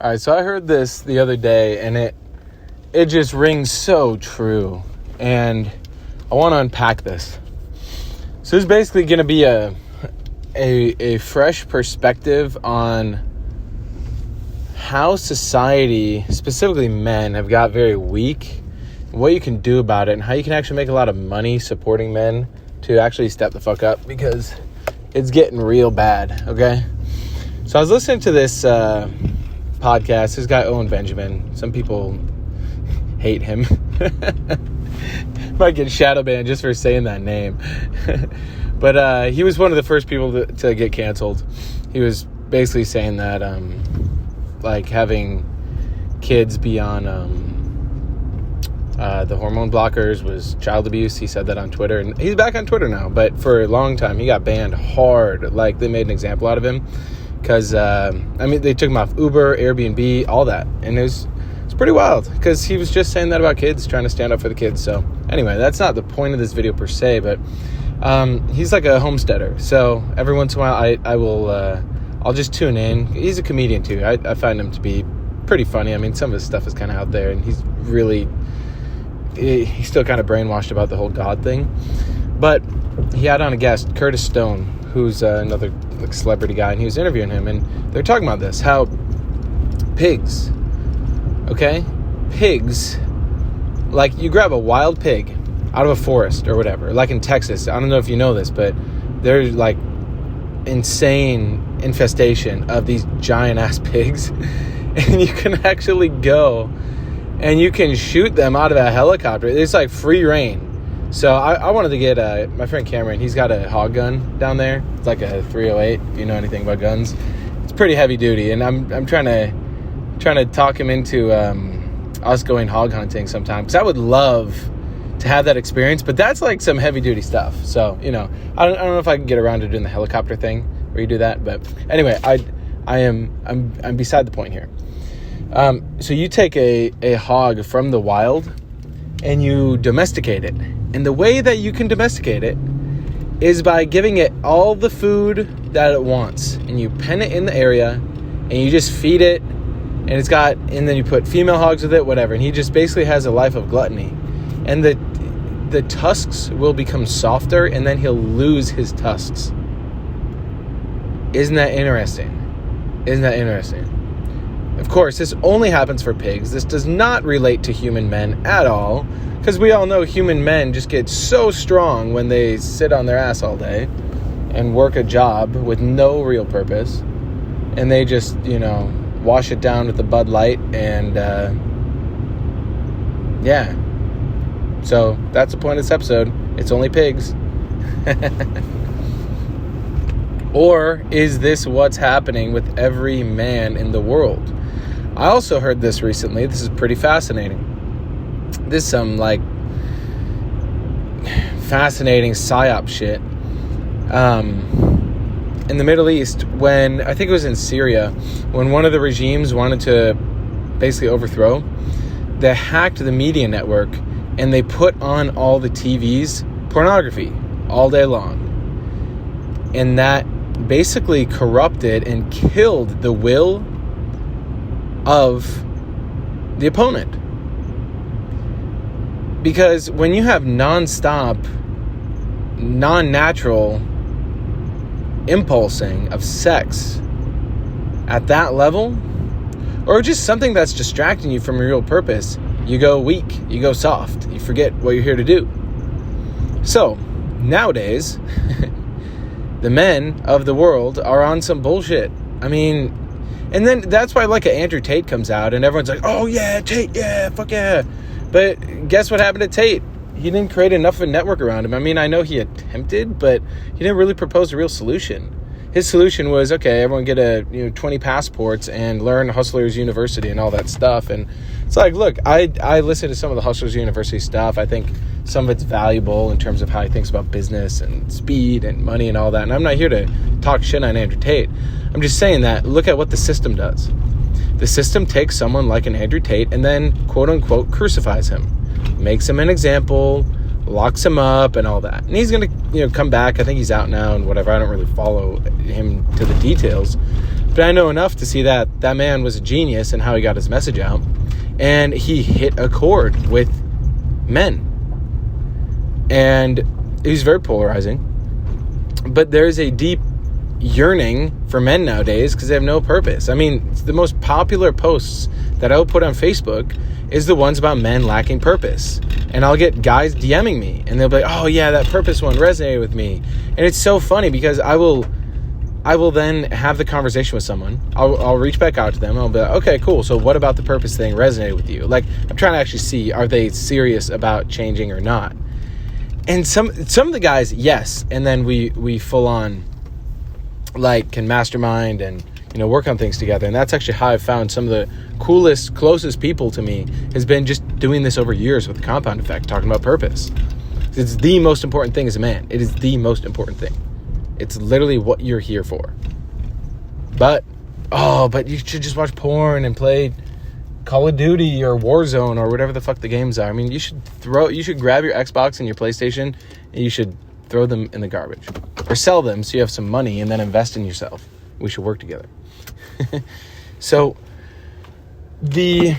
All right, so I heard this the other day, and it just rings so true, and I want to unpack this. So it's basically going to be a fresh perspective on how society, specifically men, have got very weak, what you can do about it, and how you can actually make a lot of money supporting men to actually step the fuck up, because it's getting real bad, okay? So I was listening to this podcast, this guy Owen Benjamin. Some people hate him. Might get shadow banned just for saying that name. But he was one of the first people to get canceled. He was basically saying that like having kids be on the hormone blockers was child abuse. He said that on Twitter, and he's back on Twitter now, but for a long time he got banned hard. Like, they made an example out of him because they took him off Uber, Airbnb, all that, and it's pretty wild because he was just saying that about kids, trying to stand up for the kids. So anyway, that's not the point of this video per se, but he's like a homesteader, so every once in a while I'll just tune in. He's a comedian too. I find him to be pretty funny. I mean, some of his stuff is kind of out there, and he's still kind of brainwashed about the whole God thing. But he had on a guest, Curtis Stone, who's another celebrity guy, and he was interviewing him, and they're talking about this, how pigs, like, you grab a wild pig out of a forest or whatever, like in Texas. I don't know if you know this, but there's like insane infestation of these giant ass pigs, and you can actually go and you can shoot them out of a helicopter. It's like free reign. So I wanted to get my friend Cameron. He's got a hog gun down there. It's like a 308. If you know anything about guns, it's pretty heavy duty. And I'm trying to talk him into us going hog hunting sometime, because I would love to have that experience. But that's like some heavy duty stuff. So I don't know if I can get around to doing the helicopter thing where you do that. But anyway, I'm beside the point here. So you take a hog from the wild and you domesticate it. And the way that you can domesticate it is by giving it all the food that it wants. And you pen it in the area and you just feed it. And then you put female hogs with it, whatever. And he just basically has a life of gluttony. And the tusks will become softer, and then he'll lose his tusks. Isn't that interesting? Of course, this only happens for pigs. This does not relate to human men at all, because we all know human men just get so strong when they sit on their ass all day and work a job with no real purpose, and they just, wash it down with the Bud Light, and yeah. So that's the point of this episode. It's only pigs. Or is this what's happening with every man in the world? I also heard this recently. This is pretty fascinating. This is some fascinating psyop shit. In the Middle East, when I think it was in Syria, when one of the regimes wanted to basically overthrow, they hacked the media network and they put on all the TVs pornography all day long. And that basically corrupted and killed the will of the opponent. Because when you have non-stop, non-natural impulsing of sex at that level, or just something that's distracting you from your real purpose, you go weak, you go soft, you forget what you're here to do. So nowadays the men of the world are on some bullshit. I mean, and then that's why like Andrew Tate comes out and everyone's like, oh yeah, Tate, yeah, fuck yeah. But guess what happened to Tate? He didn't create enough of a network around him. I mean, I know he attempted, but he didn't really propose a real solution. His solution was, okay, everyone get 20 passports and learn Hustlers University and all that stuff. And it's like, look, I listen to some of the Hustlers University stuff. I think some of it's valuable in terms of how he thinks about business and speed and money and all that. And I'm not here to talk shit on Andrew Tate. I'm just saying that look at what the system does. The system takes someone like an Andrew Tate and then, quote unquote, crucifies him, makes him an example, locks him up and all that. And he's going to, come back. I think he's out now and whatever. I don't really follow him to the details. But I know enough to see that that man was a genius in how he got his message out. And he hit a chord with men. And he's very polarizing. But there's a deep yearning for men nowadays because they have no purpose. I mean, the most popular posts that I'll put on Facebook is the ones about men lacking purpose. And I'll get guys DMing me and they'll be like, oh yeah, that purpose one resonated with me. And it's so funny because I will then have the conversation with someone. I'll reach back out to them. I'll be like, okay, cool. So what about the purpose thing resonated with you? Like, I'm trying to actually see, are they serious about changing or not? And some of the guys, yes. And then we full on like can mastermind and, you know, work on things together. And that's actually how I've found some of the coolest, closest people to me has been just doing this over years with the compound effect, talking about purpose. It's the most important thing as a man. It is the most important thing. It's literally what you're here for. But you should just watch porn and play Call of Duty or Warzone or whatever the fuck the games are. I mean, you should grab your Xbox and your PlayStation and you should throw them in the garbage. Or sell them so you have some money and then invest in yourself. We should work together. So, the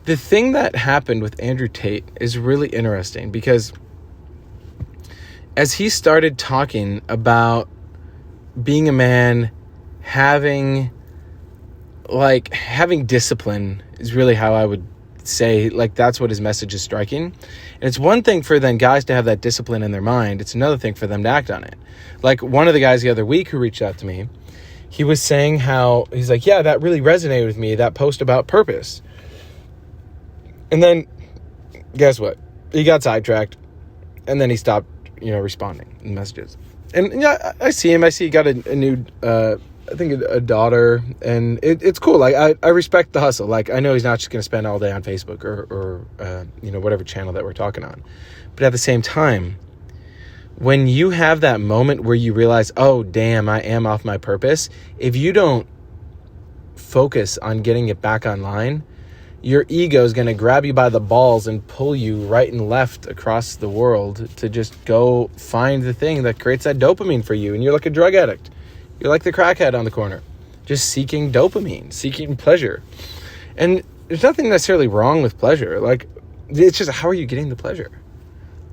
thing that happened with Andrew Tate is really interesting because as he started talking about being a man, having discipline is really how I would say, like, that's what his message is striking. And it's one thing for then guys to have that discipline in their mind. It's another thing for them to act on it. Like one of the guys the other week who reached out to me, he was saying how he's like, yeah, that really resonated with me, that post about purpose. And then guess what? He got sidetracked and then he stopped, responding in messages. And yeah, I see him. I see he got a new, I think a daughter, and it's cool. Like I respect the hustle. Like I know he's not just going to spend all day on Facebook or whatever channel that we're talking on. But at the same time, when you have that moment where you realize, oh damn, I am off my purpose. If you don't focus on getting it back online, your ego is going to grab you by the balls and pull you right and left across the world to just go find the thing that creates that dopamine for you. And you're like a drug addict. You're like the crackhead on the corner, just seeking dopamine, seeking pleasure. And there's nothing necessarily wrong with pleasure. Like, it's just, how are you getting the pleasure?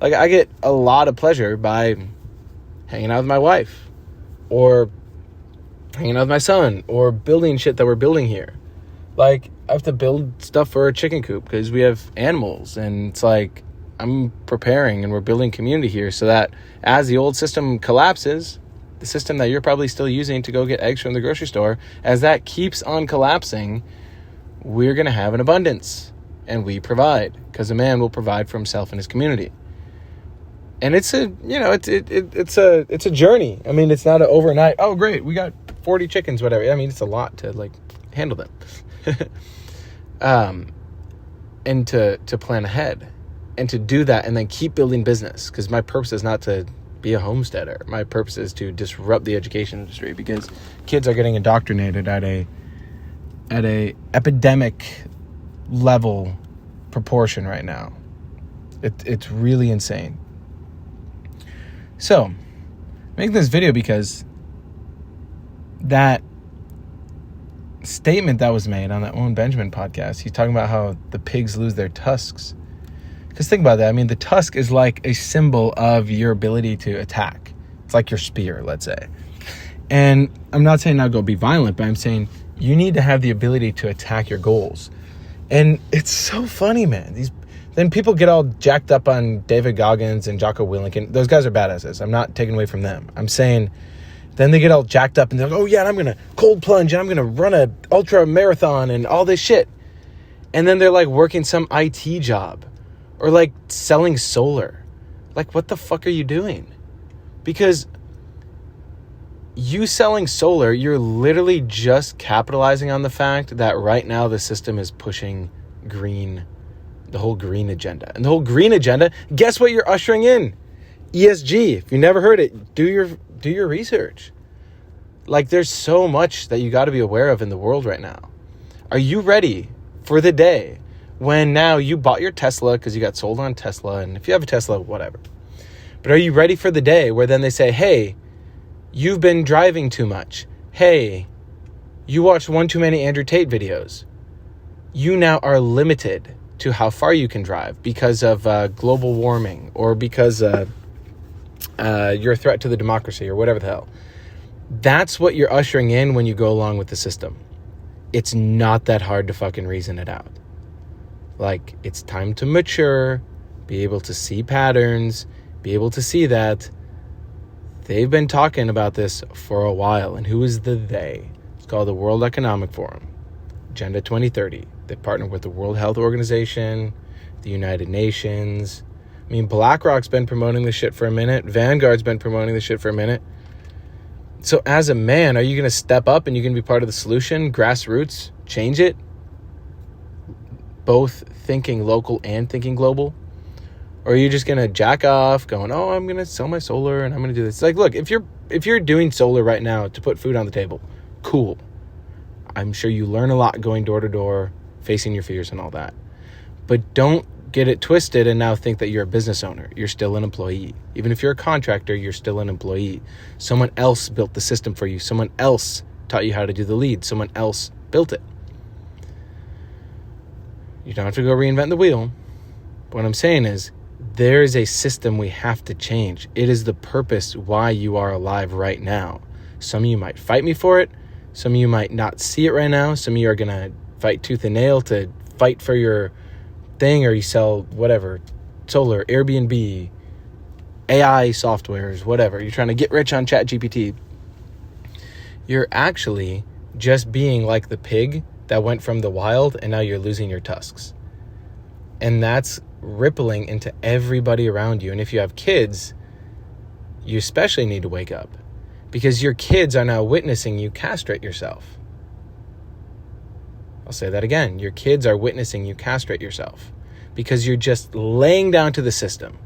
Like, I get a lot of pleasure by hanging out with my wife or hanging out with my son or building shit that we're building here. Like, I have to build stuff for a chicken coop because we have animals, and it's like I'm preparing and we're building community here so that as the old system collapses, the system that you're probably still using to go get eggs from the grocery store, as that keeps on collapsing, we're going to have an abundance, and we provide because a man will provide for himself and his community. And it's a journey. I mean, it's not an overnight, oh great, we got 40 chickens, whatever. I mean, it's a lot to like handle them. And to plan ahead and to do that and then keep building business, because my purpose is not to be a homesteader. My purpose is to disrupt the education industry because kids are getting indoctrinated at a epidemic level proportion right now. It's really insane. So, make this video because that statement that was made on that Owen Benjamin podcast, he's talking about how the pigs lose their tusks. Because think about that. I mean, the tusk is like a symbol of your ability to attack. It's like your spear, let's say. And I'm not saying now go be violent, but I'm saying you need to have the ability to attack your goals. And it's so funny, man. Then people get all jacked up on David Goggins and Jocko Willink, and those guys are badasses. I'm not taking away from them. I'm saying then they get all jacked up and they're like, oh yeah, and I'm going to cold plunge and I'm going to run a ultra marathon and all this shit. And then they're like working some IT job or like selling solar. Like, what the fuck are you doing? Because you selling solar, you're literally just capitalizing on the fact that right now the system is pushing green, the whole green agenda. And the whole green agenda, guess what you're ushering in? ESG. If you never heard it, do your research. Like, there's so much that you got to be aware of in the world right now. Are you ready for the day when now you bought your Tesla because you got sold on Tesla? And if you have a Tesla, whatever. But are you ready for the day where then they say, hey, you've been driving too much. Hey, You watch one too many Andrew Tate videos. You now are limited to how far you can drive because of global warming, or because you're a threat to the democracy, or whatever the hell. That's what you're ushering in when you go along with the system. It's not that hard to fucking reason it out. Like, it's time to mature, be able to see patterns, be able to see that they've been talking about this for a while. And who is the they? It's called the World Economic Forum, Agenda 2030. They partner with the World Health Organization, the United Nations. I mean, BlackRock's been promoting this shit for a minute. Vanguard's been promoting this shit for a minute. So as a man, are you going to step up and you're going to be part of the solution, grassroots, change it? Both thinking local and thinking global? Or are you just going to jack off going, oh, I'm going to sell my solar and I'm going to do this? It's like, look, if you're doing solar right now to put food on the table, cool. I'm sure you learn a lot going door to door, facing your fears and all that. But don't get it twisted and now think that you're a business owner. You're still an employee. Even if you're a contractor, you're still an employee. Someone else built the system for you. Someone else taught you how to do the lead. Someone else built it. You don't have to go reinvent the wheel. But what I'm saying is, there is a system we have to change. It is the purpose why you are alive right now. Some of you might fight me for it. Some of you might not see it right now. Some of you are going to fight tooth and nail to fight for your thing, or you sell whatever, solar, Airbnb, AI softwares, whatever. You're trying to get rich on ChatGPT. You're actually just being like the pig that went from the wild and now you're losing your tusks. And that's rippling into everybody around you. And if you have kids, you especially need to wake up, because your kids are now witnessing you castrate yourself. I'll say that again. Your kids are witnessing you castrate yourself because you're just laying down to the system.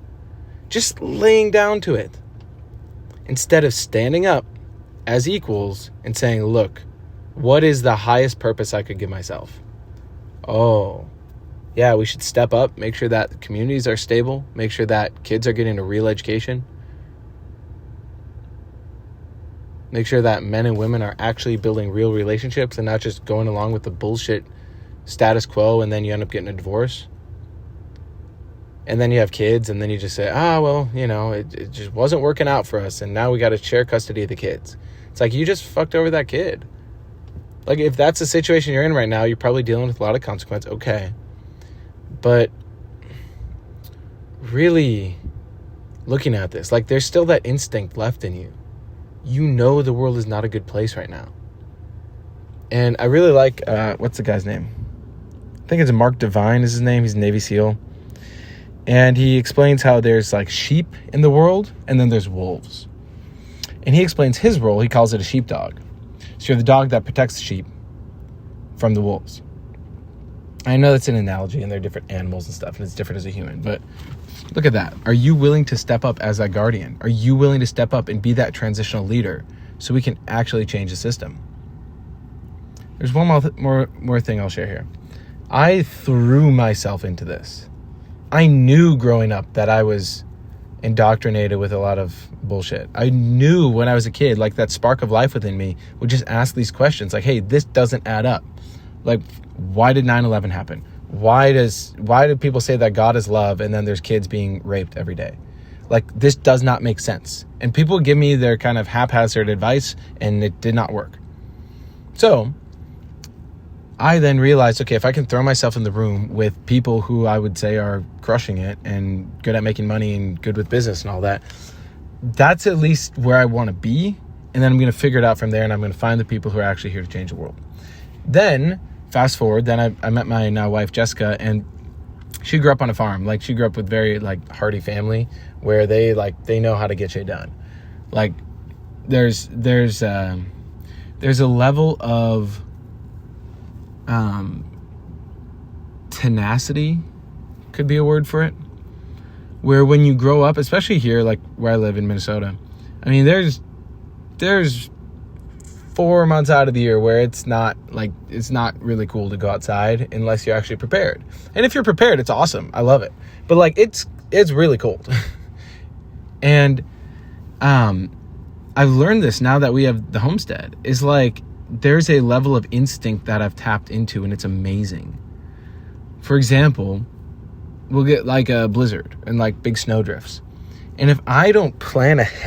Just laying down to it. Instead of standing up as equals and saying, look, what is the highest purpose I could give myself? Oh, yeah, we should step up, make sure that communities are stable, make sure that kids are getting a real education. Make sure that men and women are actually building real relationships and not just going along with the bullshit status quo, and then you end up getting a divorce. And then you have kids, and then you just say, well, it just wasn't working out for us, and now we got to share custody of the kids. It's like, you just fucked over that kid. Like, if that's the situation you're in right now, you're probably dealing with a lot of consequence. Okay. But really looking at this, like, there's still that instinct left in you. You know the world is not a good place right now. And I really like, what's the guy's name? I think it's Mark Devine is his name. He's a Navy SEAL. And he explains how there's like sheep in the world and then there's wolves. And he explains his role. He calls it a sheepdog. So you're the dog that protects the sheep from the wolves. I know that's an analogy and they're different animals and stuff, and it's different as a human, but look at that. Are you willing to step up as that guardian? Are you willing to step up and be that transitional leader so we can actually change the system? There's one more thing I'll share here. I threw myself into this. I knew growing up that I was indoctrinated with a lot of bullshit. I knew when I was a kid, like, that spark of life within me would just ask these questions like, hey, this doesn't add up. Like, why did 9/11 happen? Why do people say that God is love and then there's kids being raped every day? Like, this does not make sense. And people give me their kind of haphazard advice, and it did not work. So I then realized, okay, if I can throw myself in the room with people who I would say are crushing it and good at making money and good with business and all that, that's at least where I want to be. And then I'm going to figure it out from there, and I'm going to find the people who are actually here to change the world. Then fast forward, then I met my now wife, Jessica, and she grew up on a farm. Like, she grew up with very like hearty family where they know how to get shit done. Like, there's a level of tenacity, could be a word for it, where when you grow up, especially here, like where I live in Minnesota, I mean, there's 4 months out of the year where it's not really cool to go outside unless you're actually prepared. And if you're prepared, it's awesome. I love it. But like, it's really cold. And I've learned this now that we have the homestead, is like, there's a level of instinct that I've tapped into, and it's amazing. For example, we'll get like a blizzard and like big snow drifts. And if I don't plan ahead,